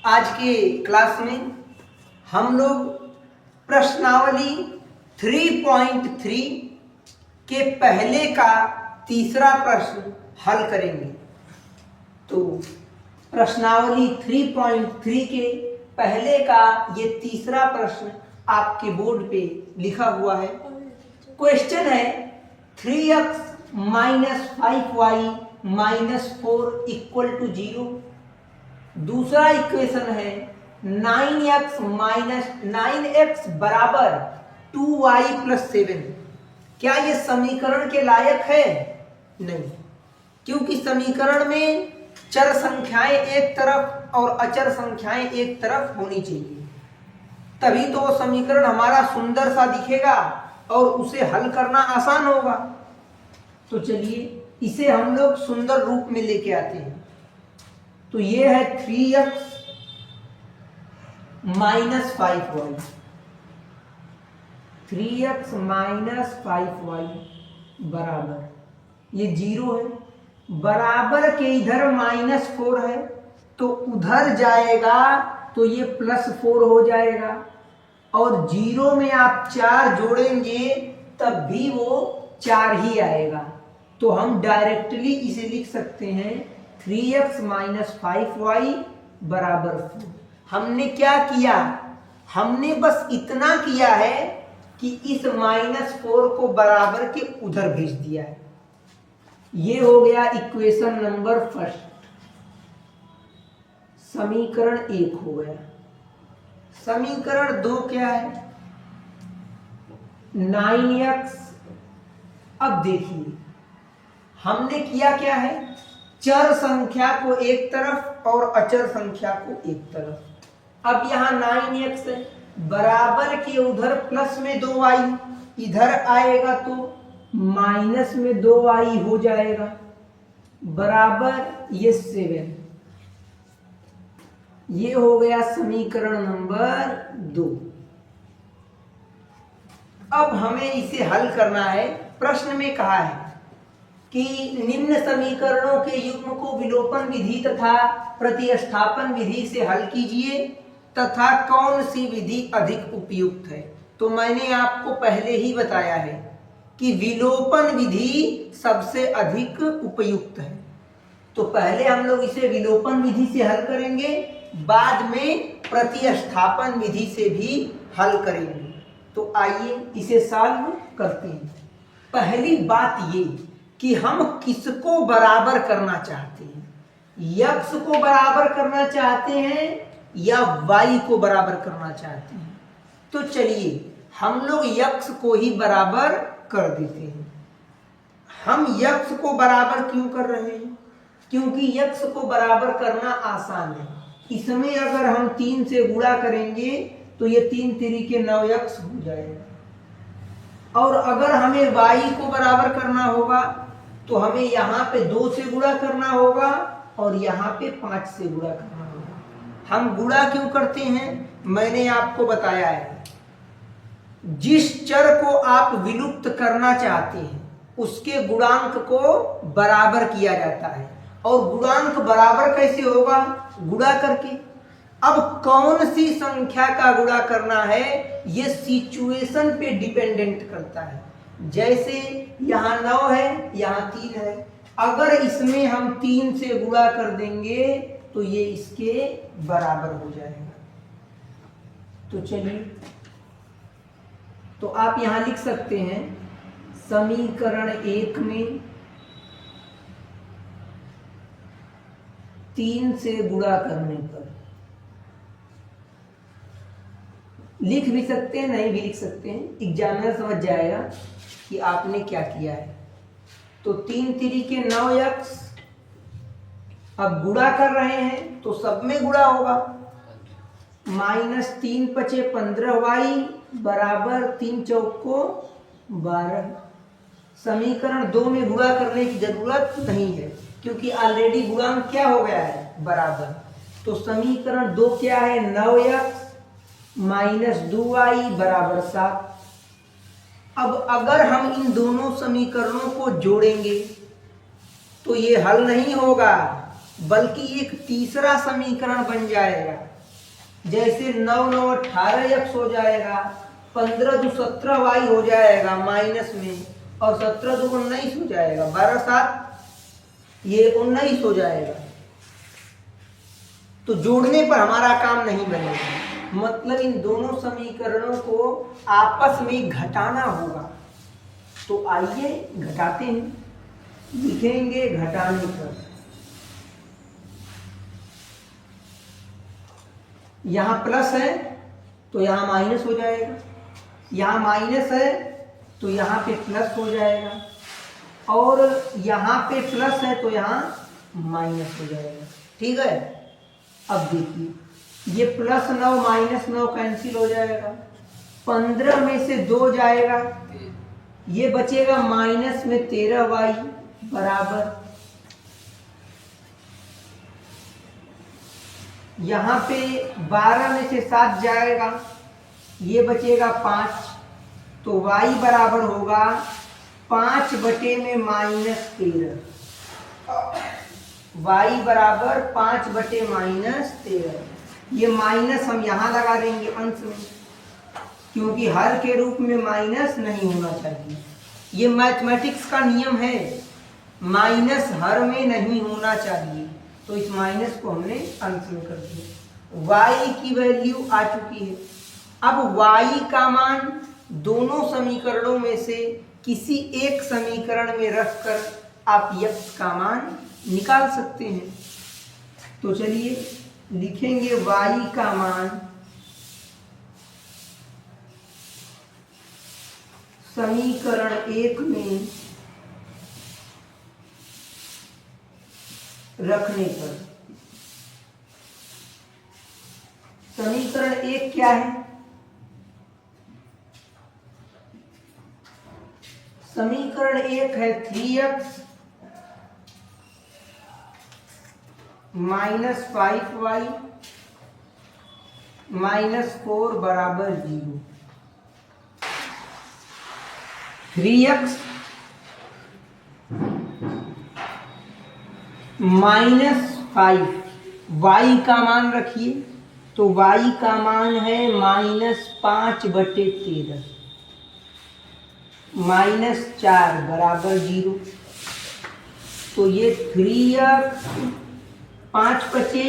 आज के क्लास में हम लोग प्रश्नावली 3.3 के पहले का तीसरा प्रश्न हल करेंगे। तो प्रश्नावली 3.3 के पहले का ये तीसरा प्रश्न आपके बोर्ड पे लिखा हुआ है। क्वेश्चन है 3x minus 5y minus 4 equal to 0। दूसरा इक्वेशन है 9x बराबर 2y प्लस 7। क्या ये समीकरण के लायक है? नहीं, क्योंकि समीकरण में चर संख्याएं एक तरफ और अचर संख्याएं एक तरफ होनी चाहिए, तभी तो वो समीकरण हमारा सुंदर सा दिखेगा और उसे हल करना आसान होगा। तो चलिए इसे हम लोग सुंदर रूप में लेके आते हैं। तो ये है 3x minus 5y, 3x minus 5y बराबर ये 0 है, बराबर के इधर माइनस 4 है तो उधर जाएगा तो ये प्लस 4 हो जाएगा, और 0 में आप 4 जोड़ेंगे तब भी वो 4 ही आएगा। तो हम डायरेक्टली इसे लिख सकते हैं 3x माइनस 5y बराबर 4। हमने क्या किया? हमने बस इतना किया है कि इस माइनस 4 को बराबर के उधर भेज दिया है। ये हो गया इक्वेशन नंबर फर्स्ट, समीकरण 1 हो गया। समीकरण 2 क्या है? 9x। अब देखिए हमने किया क्या है, चर संख्या को एक तरफ और अचर संख्या को एक तरफ। अब यहां 9x है, बराबर के उधर प्लस में 2y, इधर आएगा तो माइनस में 2y हो जाएगा, बराबर ये 7। ये हो गया समीकरण नंबर 2। अब हमें इसे हल करना है। प्रश्न में कहा है कि निम्न समीकरणों के युग्म को विलोपन विधि तथा प्रतिस्थापन विधि से हल कीजिए तथा कौन सी विधि अधिक उपयुक्त है। तो मैंने आपको पहले ही बताया है कि विलोपन विधि सबसे अधिक उपयुक्त है। तो पहले हम लोग इसे विलोपन विधि से हल करेंगे, बाद में प्रतिस्थापन विधि से भी हल करेंगे। तो आइए इसे सॉल्व करते हैं। पहली बात ये कि हम किसको बराबर करना चाहते हैं, x को बराबर करना चाहते हैं या y को बराबर करना चाहते हैं। तो चलिए हम लोग x को ही बराबर कर देते हैं। हम x को बराबर क्यों कर रहे हैं? क्योंकि x को बराबर करना आसान है। इसमें अगर हम 3 से गुणा करेंगे तो ये 3 3 9x हो जाएगा, और अगर हमें y को बराबर करना होगा तो हमें यहाँ पे 2 से गुणा करना होगा और यहाँ पे 5 से गुणा करना होगा। हम गुणा क्यों करते हैं मैंने आपको बताया है। जिस चर को आप विलुप्त करना चाहते हैं उसके गुणांक को बराबर किया जाता है, और गुणांक बराबर कैसे होगा? गुणा करके। अब कौन सी संख्या का गुणा करना है ये सिचुएशन पे डिपेंडेंट करता है। जैसे यहाँ 9 है, यहाँ 3 है, अगर इसमें हम 3 से गुणा कर देंगे तो ये इसके बराबर हो जाएगा। तो चलिए, तो आप यहां लिख सकते हैं समीकरण 1 में 3 से गुणा करने पर, लिख भी सकते हैं नहीं भी लिख सकते हैं, एग्जामिनर समझ जाएगा कि आपने क्या किया है। तो 3 3 9x, अब गुणा कर रहे हैं तो सब में गुणा होगा। माइनस 3 5 15y बराबर 3 चौको 12। समीकरण 2 में गुणा करने की जरूरत नहीं है क्योंकि ऑलरेडी गुणांक क्या हो गया है? बराबर। तो समीकरण 2 क्या है? 9x माइनस 2y बराबर 7। अब अगर हम इन दोनों समीकरणों को जोड़ेंगे तो ये हल नहीं होगा, बल्कि एक तीसरा समीकरण बन जाएगा। जैसे 9 9 18x हो जाएगा, 15 2 17y हो जाएगा माइनस में, और 17 2 19 हो जाएगा, 12 7 ये 19 हो जाएगा। तो जोड़ने पर हमारा काम नहीं बनेगा, मतलब इन दोनों समीकरणों को आपस में घटाना होगा। तो आइए घटाते हैं, लिखेंगे घटाने पर। यहाँ प्लस है तो यहाँ माइनस हो जाएगा, यहाँ माइनस है तो यहाँ पे प्लस हो जाएगा, और यहाँ पे प्लस है तो यहाँ माइनस हो जाएगा। ठीक है, अब देखिए ये +9 -9 कैंसिल हो जाएगा, 15 में से 2 जाएगा, ये बचेगा माइनस में 13y बराबर, यहाँ पे 12 में से 7 जाएगा, ये बचेगा 5, तो y बराबर होगा 5 बटे में -13। y बराबर 5 बटे -13। ये माइनस हम यहाँ लगा देंगे अंश में, क्योंकि हर के रूप में माइनस नहीं होना चाहिए। ये मैथमेटिक्स का नियम है, माइनस हर में नहीं होना चाहिए। तो इस माइनस को हमने अंश में कर दिया। y की वैल्यू आ चुकी है। अब y का मान दोनों समीकरणों में से किसी एक समीकरण में रखकर आप x का मान निकाल सकते हैं। तो चलिए लिखेंगे y का मान समीकरण 1 में रखने पर। समीकरण 1 क्या है? समीकरण 1 है 3x -5y -4 बराबर 0। 3x -5, y का मान रखिए, तो y का मान है -5 बटे 13, -4 बराबर 0। तो ये 3x 5 बचे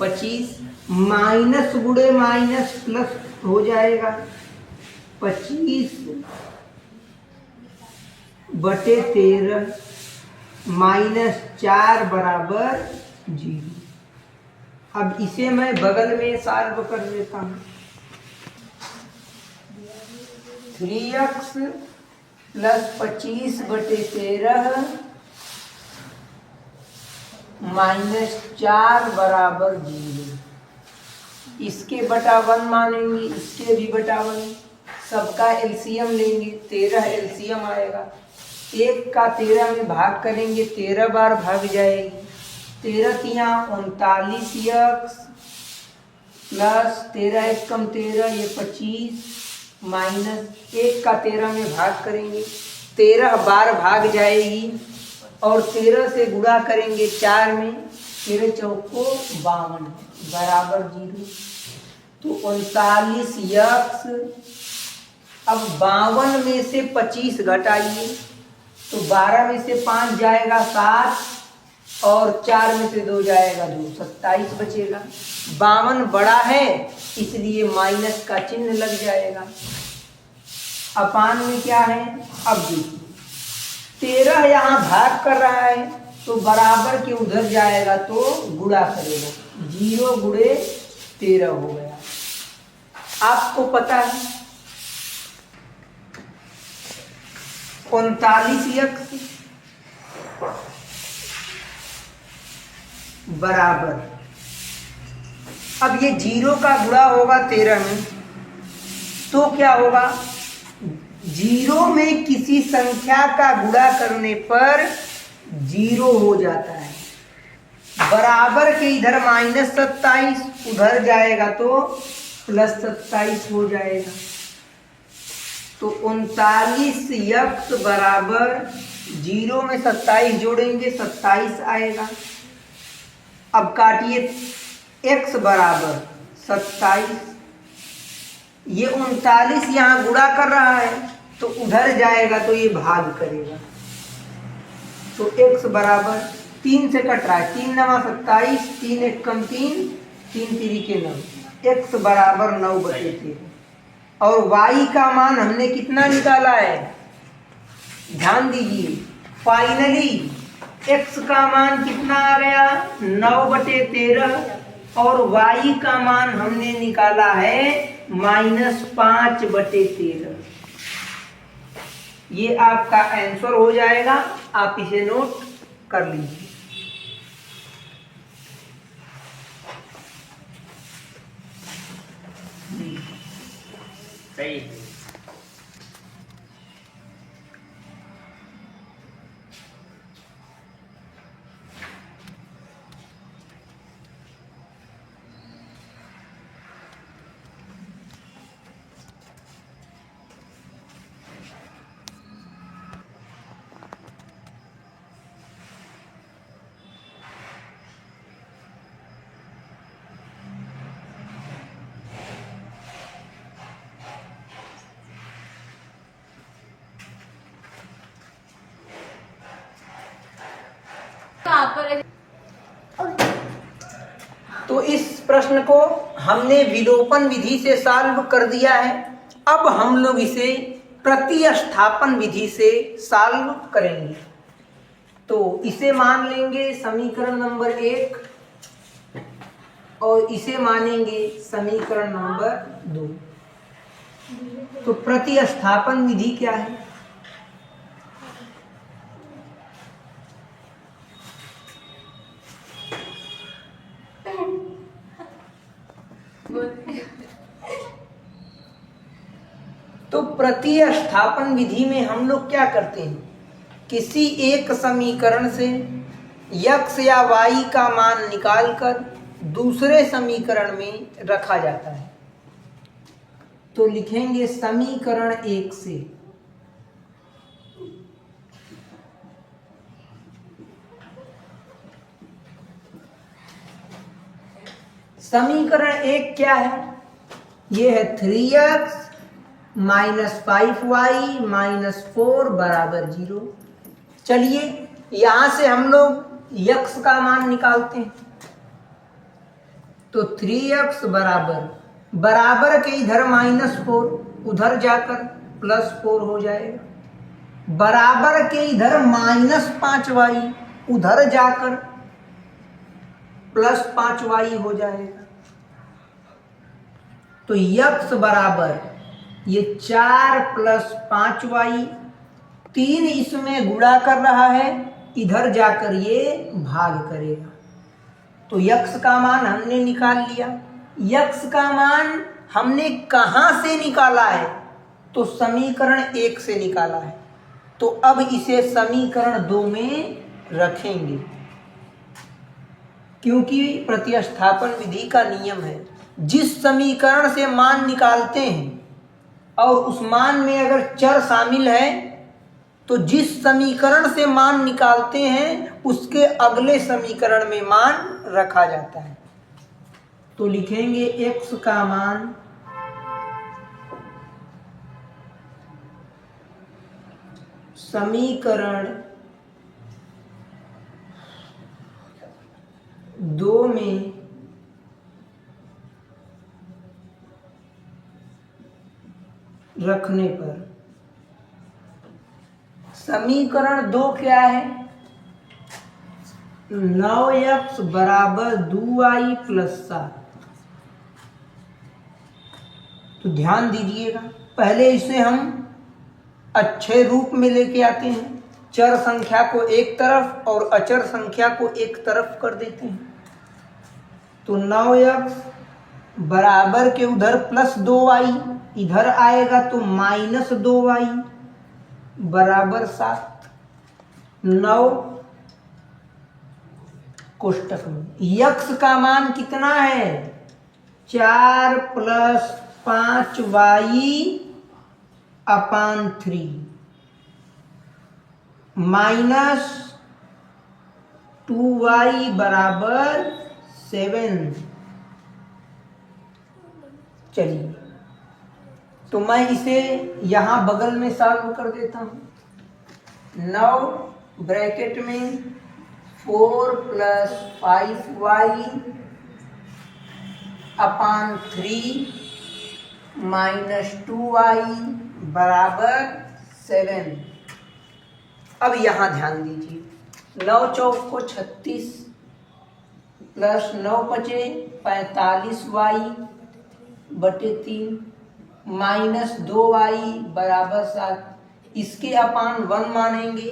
25, माइनस गुणे माइनस प्लस हो जाएगा, 25 बटे 13 -4 बराबर 0। अब इसे मैं बगल में सॉल्व कर देता हूँ। 3x + 25 बटे 13 -4 बराबर 0। इसके बटा 1 मानेंगे, इसके भी बटा 1, सबका एलसीएम लेंगे, 13 एलसीएम आएगा। 1 का 13 में भाग करेंगे, 13 बार भाग जाएगी, 13 तिया 39x प्लस 13 1 कम 13 ये 25 माइनस 1 का 13 में भाग करेंगे, 13 बार भाग जाएगी, और 13 से गुणा करेंगे 4 में, 13 चौको 52 बराबर 0। तो 39x, अब 52 में से 25 घटाइए, तो 12 में से 5 जाएगा 7, और 4 में से 2 जाएगा 2, 27 बचेगा। 52 बड़ा है इसलिए माइनस का चिन्ह लग जाएगा। अपान में क्या है? अब देखिए 13 यहाँ भाग कर रहा है तो बराबर के उधर जाएगा तो गुणा करेगा, 0 गुणे 13 हो गया। आपको पता है 39x बराबर, अब ये 0 का गुणा होगा 13 में, तो क्या होगा? 0 में किसी संख्या का गुणा करने पर 0 हो जाता है, बराबर के इधर -27 उधर जाएगा तो +27 हो जाएगा। तो 39x बराबर 0 में 27 जोड़ेंगे 27 आएगा, अब काटिए, x बराबर 27, ये 39 यहाँ गुणा कर रहा है तो उधर जाएगा तो ये भाग करेगा, तो x बराबर 3 से कट रहा है, 3 नवा 27, 3 एक कम 3, 3 3 के 9, x बराबर 9/13। और y का मान हमने कितना निकाला है, ध्यान दीजिए, फाइनली x का मान कितना आ गया, 9/13, और y का मान हमने निकाला है -5/13। ये आपका आंसर हो जाएगा, आप इसे नोट कर लीजिए। सही है। तो इस प्रश्न को हमने विलोपन विधि से सॉल्व कर दिया है। अब हम लोग इसे प्रतिस्थापन विधि से सॉल्व करेंगे। तो इसे मान लेंगे समीकरण नंबर 1 और इसे मानेंगे समीकरण नंबर 2। तो प्रतिस्थापन विधि क्या है, तो प्रतिस्थापन विधि में हम लोग क्या करते हैं, किसी एक समीकरण से x या y का मान निकालकर दूसरे समीकरण में रखा जाता है। तो लिखेंगे समीकरण 1 से समीकरण 1 क्या है, ये है 3x - 5y - 4 बराबर 0। चलिए यहां से हम लोग x का मान निकालते हैं। तो 3x बराबर के इधर -4, उधर जाकर +4 हो जाएगा, बराबर के इधर -5y, उधर जाकर +5y हो जाएगा। तो x बराबर ये 4 + 5y, 3 इसमें गुणा कर रहा है, इधर जाकर ये भाग करेगा। तो x का मान हमने निकाल लिया। x का मान हमने कहां से निकाला है, तो समीकरण 1 से निकाला है। तो अब इसे समीकरण 2 में रखेंगे, क्योंकि प्रतिस्थापन विधि का नियम है, जिस समीकरण से मान निकालते हैं और उस मान में अगर चर शामिल है तो जिस समीकरण से मान निकालते हैं उसके अगले समीकरण में मान रखा जाता है। तो लिखेंगे x का मान समीकरण 2 में रखने पर, समीकरण 2 क्या है, 9x बराबर 2y + 7। तो ध्यान दीजिएगा, पहले इसे हम अच्छे रूप में लेके आते हैं, चर संख्या को एक तरफ और अचर संख्या को एक तरफ कर देते हैं। तो 9x बराबर के उधर +2y, इधर आएगा तो -2y बराबर 7। 9 कोष्टक में x का मान कितना है, 4 + 5y/3 -2y बराबर 7। चलिए, तो मैं इसे यहाँ बगल में सॉल्व कर देता हूँ। 9 ब्रैकेट में 4 + 5y अपान 3 - 2y बराबर 7। अब यहाँ ध्यान दीजिए, 9 चौक को 36 प्लस 9 बचे 45y बटे 3 माइनस 2y बराबर 7। इसके अपान 1 मानेंगे,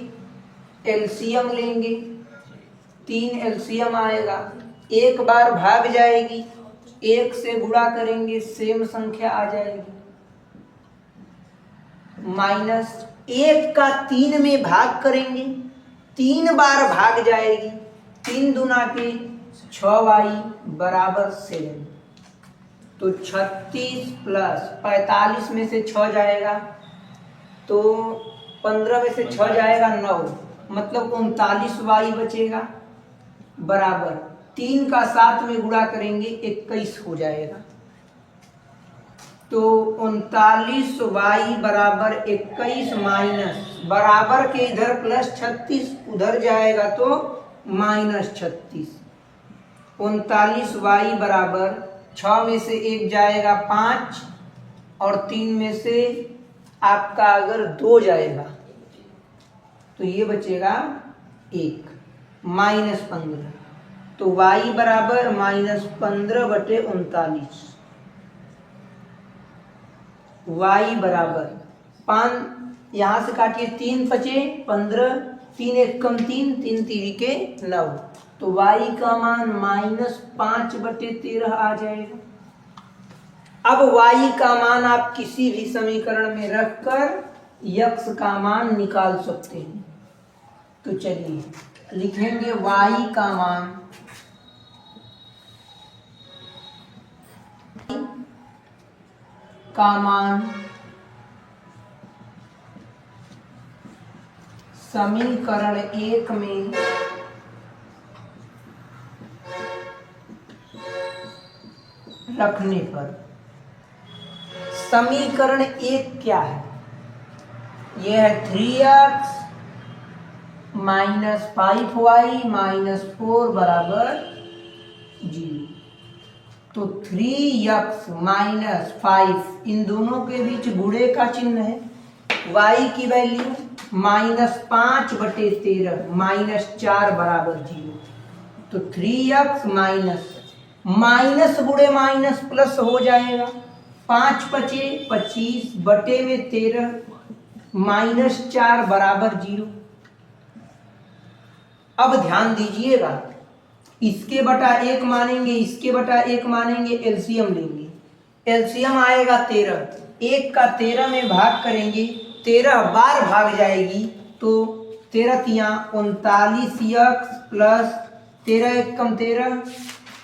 एलसीएम लेंगे, 3 एलसीएम आएगा, एक बार भाग जाएगी, 1 से गुणा करेंगे सेम संख्या आ जाएगी, माइनस 1 का 3 में भाग करेंगे, 3 बार भाग जाएगी, 3 दूना के 6y बराबर 7। तो 36 प्लस 45 में से 6 जाएगा, तो 15 में से 6 जाएगा 9, मतलब 39y बचेगा बराबर 3 का 7 में गुणा करेंगे 21 हो जाएगा। तो 39y बराबर 21 माइनस बराबर के इधर प्लस 36 उधर जाएगा तो माइनस 36। 39y बराबर 6 में से 1 जाएगा 5 और 3 में से आपका अगर 2 जाएगा तो ये बचेगा 1 माइनस 15। तो y बराबर -15 बटे 39। y बराबर 5, यहाँ से काटिए 3 बचे 15, 3 1 कम 3, 3 3 के 9, तो y का मान -5 बटे 13 आ जाएगा। अब y का मान आप किसी भी समीकरण में रखकर x का मान निकाल सकते हैं। तो चलिए लिखेंगे y का मान समीकरण 1 में रखने पर, समीकरण 1 क्या है? यह है 3x - 5y - 4 बराबर 0। तो 3x - 5 इन दोनों के बीच गुणे का चिन्ह है, y की वैल्यू -5 बटे 13 - 4 बराबर 0। तो 3x माइनस गुणे माइनस प्लस हो जाएगा, 5 बचे 25 बटे में 13 -4 बराबर 0। अब ध्यान दीजिएगा, इसके बटा 1 मानेंगे, इसके बटा 1 मानेंगे, एलसीएम लेंगे, एलसीएम आएगा 13, 1 का 13 में भाग करेंगे, 13 बार भाग जाएगी, तो 13 तिया 39x प्लस 13 1 कम 13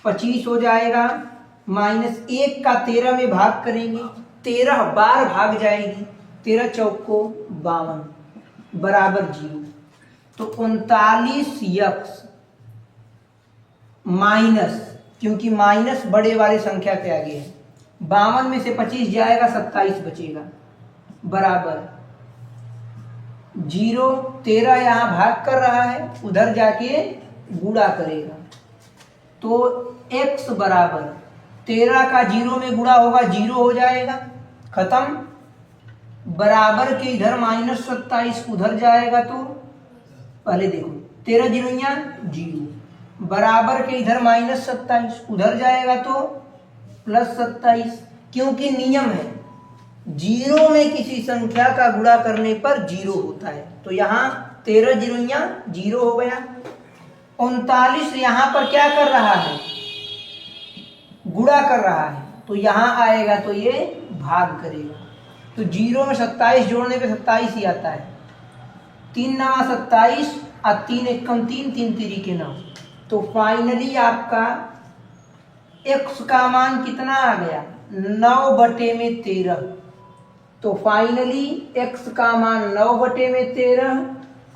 25 हो जाएगा, माइनस 1 का 13 में भाग करेंगे, 13 बार भाग जाएगी, 13 चौक को 52 बराबर 0। तो 39x माइनस, क्योंकि माइनस बड़े वाले संख्या के आगे है, 52 में से 25 जाएगा 27 बचेगा बराबर 0। 13 यहाँ भाग कर रहा है, उधर जाके गुणा करेगा, तो x बराबर 13 का 0 में गुणा होगा 0 हो जाएगा, खत्म, बराबर के इधर -27 उधर जाएगा, तो पहले देखो 13 जीरोइया 0, बराबर के इधर -27 उधर जाएगा तो +27, क्योंकि नियम है 0 में किसी संख्या का गुणा करने पर 0 होता है। तो यहाँ 13 जीरोइया 0 हो गया। 39 यहाँ पर क्या कर रहा है? गुणा कर रहा है, तो यहाँ आएगा तो ये भाग करेगा, तो 0 में 27 जोड़ने पे 27 ही आता है, 3 9 27 और 3 1 कम 3, 3 3 के 9। तो फाइनली आपका x का मान कितना आ गया? 9 बटे में 13। तो फाइनली x का मान 9 बटे में 13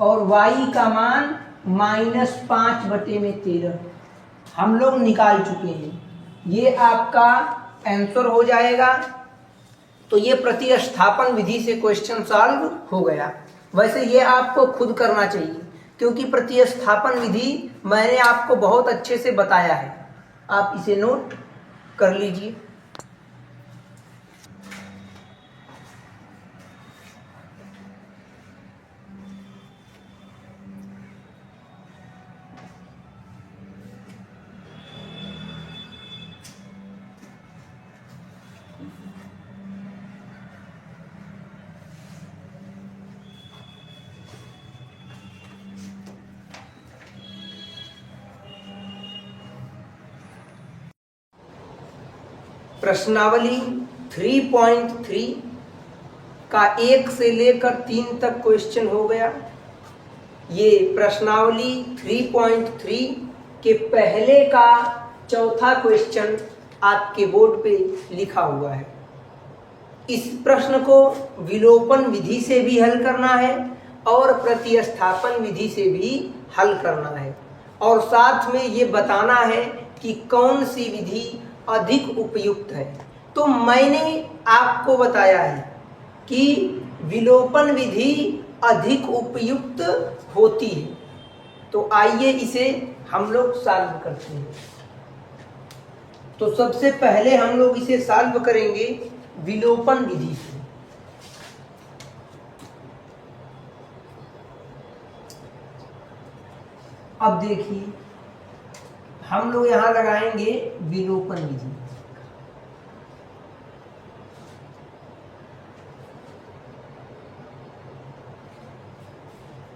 और y का मान -5 बटे में 13। हम लोग निकाल चुके हैं। ये आपका आंसर हो जाएगा। तो ये प्रतिस्थापन विधि से क्वेश्चन सॉल्व हो गया। वैसे ये आपको खुद करना चाहिए, क्योंकि प्रतिस्थापन विधि मैंने आपको बहुत अच्छे से बताया है। आप इसे नोट कर लीजिए। प्रश्नावली 3.3 का 1 से लेकर 3 तक क्वेश्चन हो गया। ये प्रश्नावली 3.3 के पहले का चौथा क्वेश्चन आपके बोर्ड पे लिखा हुआ है। इस प्रश्न को विलोपन विधि से भी हल करना है और प्रतिस्थापन विधि से भी हल करना है, और साथ में ये बताना है कि कौन सी विधि अधिक उपयुक्त है। तो मैंने आपको बताया है कि विलोपन विधि अधिक उपयुक्त होती है। तो आइए इसे हम लोग सॉल्व करते हैं। तो सबसे पहले हम लोग इसे सॉल्व करेंगे विलोपन विधि से। अब देखिए, हम लोग यहां लगाएंगे विलोपन विधि।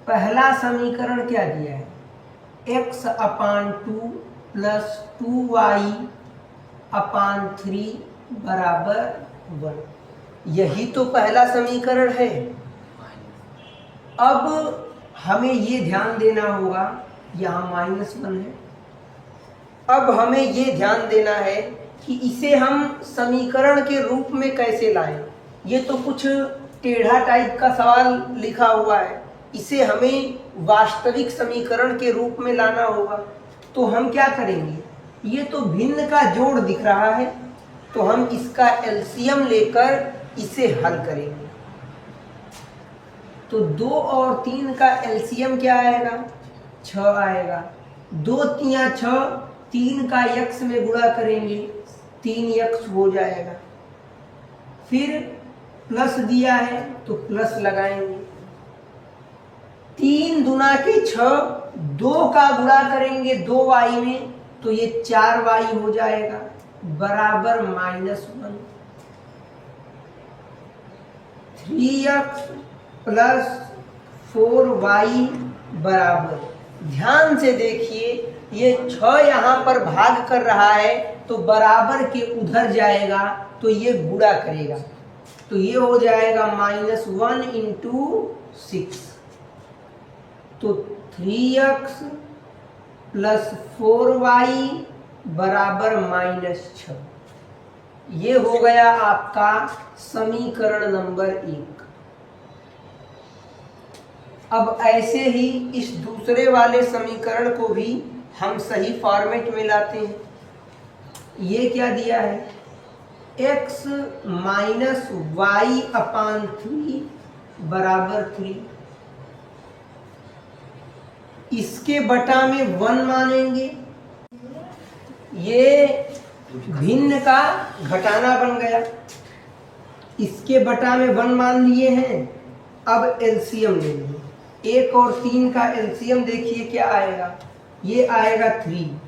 पहला समीकरण क्या दिया है? x/2 प्लस 2y/3 बराबर 1। यही तो पहला समीकरण है। अब हमें ये ध्यान देना होगा, यहाँ -1 है। अब हमें ये ध्यान देना है कि इसे हम समीकरण के रूप में कैसे लाएं। ये तो कुछ टेढ़ा टाइप का सवाल लिखा हुआ है, इसे हमें वास्तविक समीकरण के रूप में लाना होगा। तो हम क्या करेंगे, ये तो भिन्न का जोड़ दिख रहा है, तो हम इसका एलसीएम लेकर इसे हल करेंगे। तो 2 और 3 का एलसीएम क्या आएगा? 6 आएगा। 2 तिया 6, 3 का x में गुणा करेंगे 3x हो जाएगा। फिर प्लस दिया है तो प्लस लगाएंगे। 3 दूना के 6, 2 का गुणा करेंगे 2y में तो ये 4y हो जाएगा बराबर -1। 3x प्लस 4y बराबर, ध्यान से देखिए, ये 6 यहाँ पर भाग कर रहा है तो बराबर के उधर जाएगा तो ये गुणा करेगा, तो ये हो जाएगा -1 × 6। तो 3x प्लस 4y बराबर -6। ये हो गया आपका समीकरण नंबर 1। अब ऐसे ही इस दूसरे वाले समीकरण को भी हम सही फॉर्मेट में लाते हैं। ये क्या दिया है? x माइनस y/3 बराबर 3। इसके बटा में 1 मानेंगे, ये भिन्न का घटाना बन गया। इसके बटा में 1 मान लिए हैं। अब एलसीएम लेंगे। 1 और 3 का एलसीएम देखिए क्या आएगा, ये आएगा 3।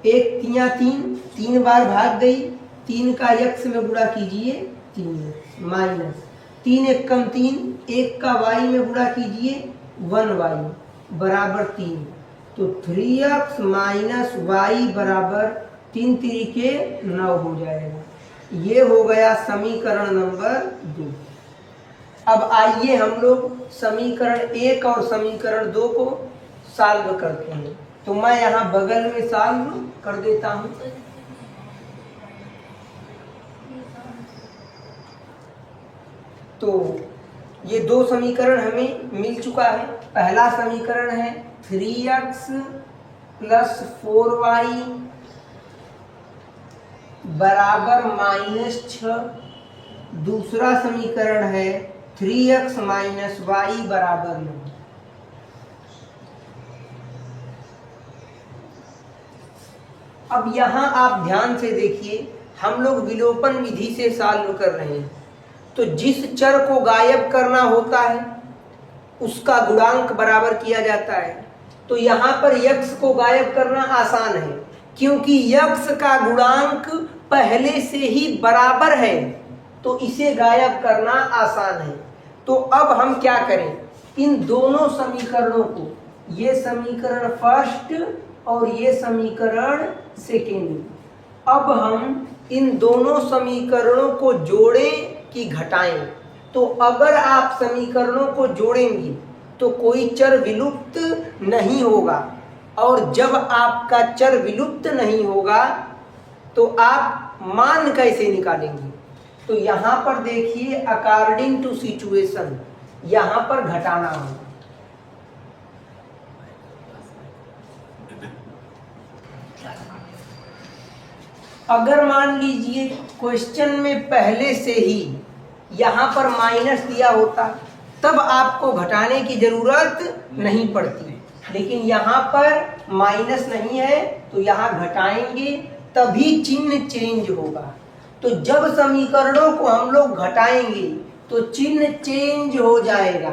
1 तिया 3, 3 बार भाग गई, 3 का x में गुणा कीजिए 3 माइनस 3 × 1 = 3, 1 का y में गुणा कीजिए 1y बराबर 3। तो 3x माइनस y बराबर 3 × 9 हो जाएगा। ये हो गया समीकरण नंबर 2। अब आइए हम लोग समीकरण 1 और समीकरण 2 को सॉल्व करते हैं। तो मैं यहाँ बगल में सॉल्व कर देता हूँ। तो ये 2 समीकरण हमें मिल चुका है। पहला समीकरण है 3x प्लस 4y बराबर -6। दूसरा समीकरण है 3x माइनस वाई बराबर 9। अब यहां आप ध्यान से देखिए, हम लोग विलोपन विधि से सॉल्व कर रहे हैं। तो जिस चर को गायब करना होता है उसका गुणांक बराबर किया जाता है। तो यहाँ पर यक्स को गायब करना आसान है, क्योंकि यक्स का गुणांक पहले से ही बराबर है, तो इसे गायब करना आसान है। तो अब हम क्या करें, इन दोनों समीकरणों को, ये समीकरण फर्स्ट और ये समीकरण सेकेंड, अब हम इन दोनों समीकरणों को जोड़ें कि घटाएं। तो अगर आप समीकरणों को जोड़ेंगे तो कोई चर विलुप्त नहीं होगा, और जब आपका चर विलुप्त नहीं होगा तो आप मान कैसे निकालेंगे। तो यहाँ पर देखिए, अकॉर्डिंग टू सिचुएशन यहाँ पर घटाना होगा। अगर मान लीजिए क्वेश्चन में पहले से ही यहाँ पर माइनस दिया होता तब आपको घटाने की जरूरत नहीं पड़ती, लेकिन यहाँ पर माइनस नहीं है तो यहाँ घटाएंगे तभी चिन्ह चेंज होगा। तो जब समीकरणों को हम लोग घटाएंगे तो चिन्ह चेंज हो जाएगा।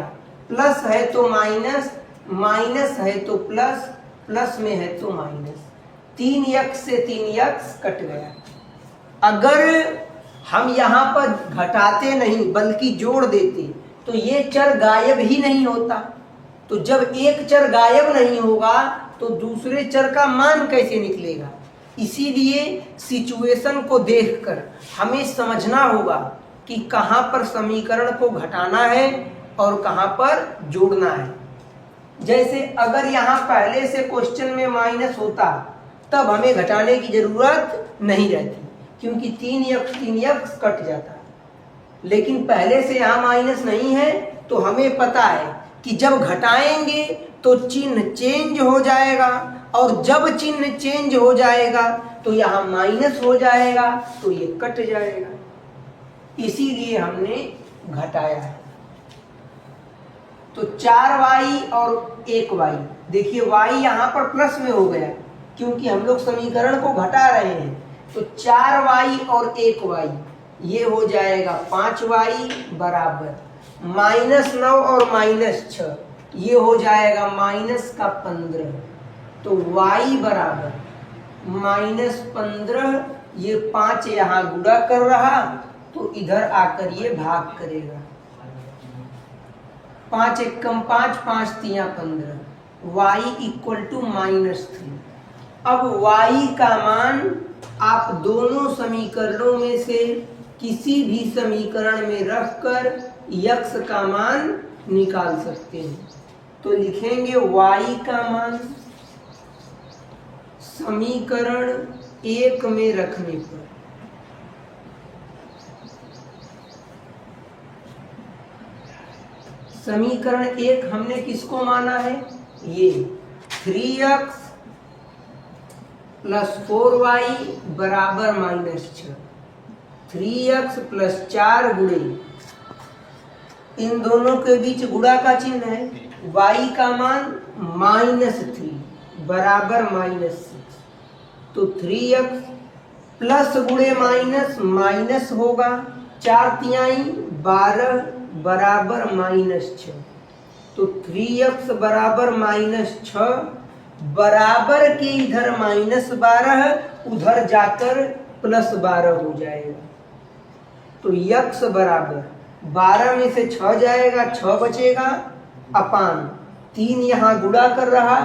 प्लस है तो माइनस, माइनस है तो प्लस, प्लस में है तो माइनस। 3x से 3x कट गया। अगर हम यहाँ पर घटाते नहीं बल्कि जोड़ देते तो ये चर गायब ही नहीं होता। तो जब एक चर गायब नहीं होगा तो दूसरे चर का मान कैसे निकलेगा। इसीलिए सिचुएशन को देखकर हमें समझना होगा कि कहाँ पर समीकरण को घटाना है और कहाँ पर जोड़ना है। जैसे अगर यहाँ पहले से क्वेश्चन में माइनस होता तब हमें घटाने की जरूरत नहीं रहती, क्योंकि 3x कट जाता। लेकिन पहले से यहाँ माइनस नहीं है तो हमें पता है कि जब घटाएंगे तो चिन्ह चेंज हो जाएगा, और जब चिन्ह चेंज हो जाएगा तो यहाँ माइनस हो जाएगा, तो ये कट जाएगा। इसीलिए हमने घटाया है। तो 4y और 1y, देखिए y यहाँ पर प्लस में हो गया क्योंकि हम लोग समीकरण को घटा रहे हैं। तो 4y और 1y ये हो जाएगा 5y बराबर -9 और -6 ये हो जाएगा -15। तो y बराबर -15, ये 5 यहाँ गुणा कर रहा तो इधर आकर ये भाग करेगा। 5 एकम 5, 5 तिया 15, y इक्वल टू -3। अब y का मान आप दोनों समीकरणों में से किसी भी समीकरण में रखकर x का मान निकाल सकते हैं। तो लिखेंगे y का मान समीकरण 1 में रखने पर समीकरण 1 हमने किसको माना है, ये 3x प्लस 4y बराबर -6। 3x प्लस 4 गुणे, इन दोनों के बीच गुणा का चिन्ह है, y का मान -3 बराबर -6। तो 3x प्लस गुणे माइनस, माइनस होगा, 4 तिहाई 12 बराबर -6। तो 3x बराबर -6 बराबर के इधर -12 उधर जाकर +12 हो जाएगा। तो x बराबर 12 में से 6 जाएगा, 6 बचेगा, अपान 3 यहाँ गुणा कर रहा,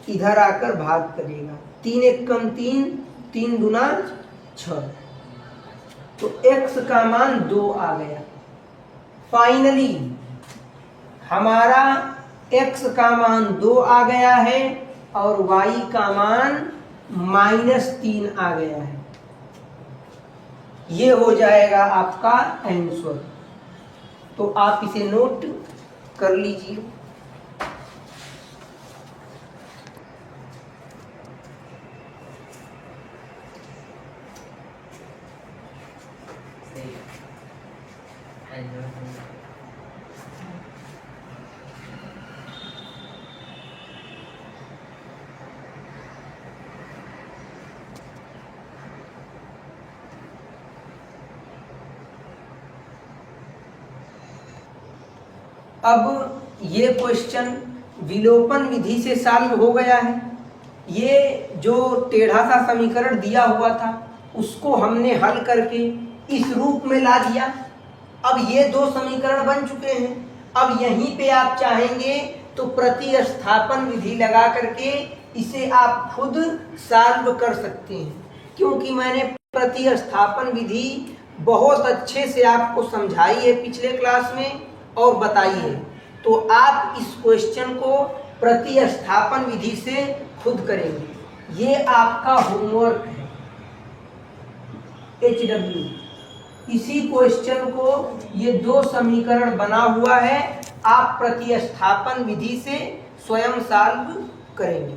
इधर आकर भाग करेगा। 3 एकम 3, 3 दूना 6। तो x का मान 2 आ गया। फाइनली हमारा x का मान 2 आ गया है और y का मान -3 आ गया है। ये हो जाएगा आपका आंसर। तो आप इसे नोट कर लीजिए। अब ये क्वेश्चन विलोपन विधि से सॉल्व हो गया है। ये जो टेढ़ा सा समीकरण दिया हुआ था उसको हमने हल करके इस रूप में ला दिया। अब ये दो समीकरण बन चुके हैं। अब यहीं पे आप चाहेंगे तो प्रतिस्थापन विधि लगा करके इसे आप खुद सॉल्व कर सकते हैं, क्योंकि मैंने प्रतिस्थापन विधि बहुत अच्छे से आपको समझाई है पिछले क्लास में और बताई है। तो आप इस क्वेश्चन को प्रतिस्थापन विधि से खुद करेंगे। ये आपका होमवर्क है HW। इसी क्वेश्चन को, ये दो समीकरण बना हुआ है, आप प्रतिस्थापन विधि से स्वयं सॉल्व करेंगे।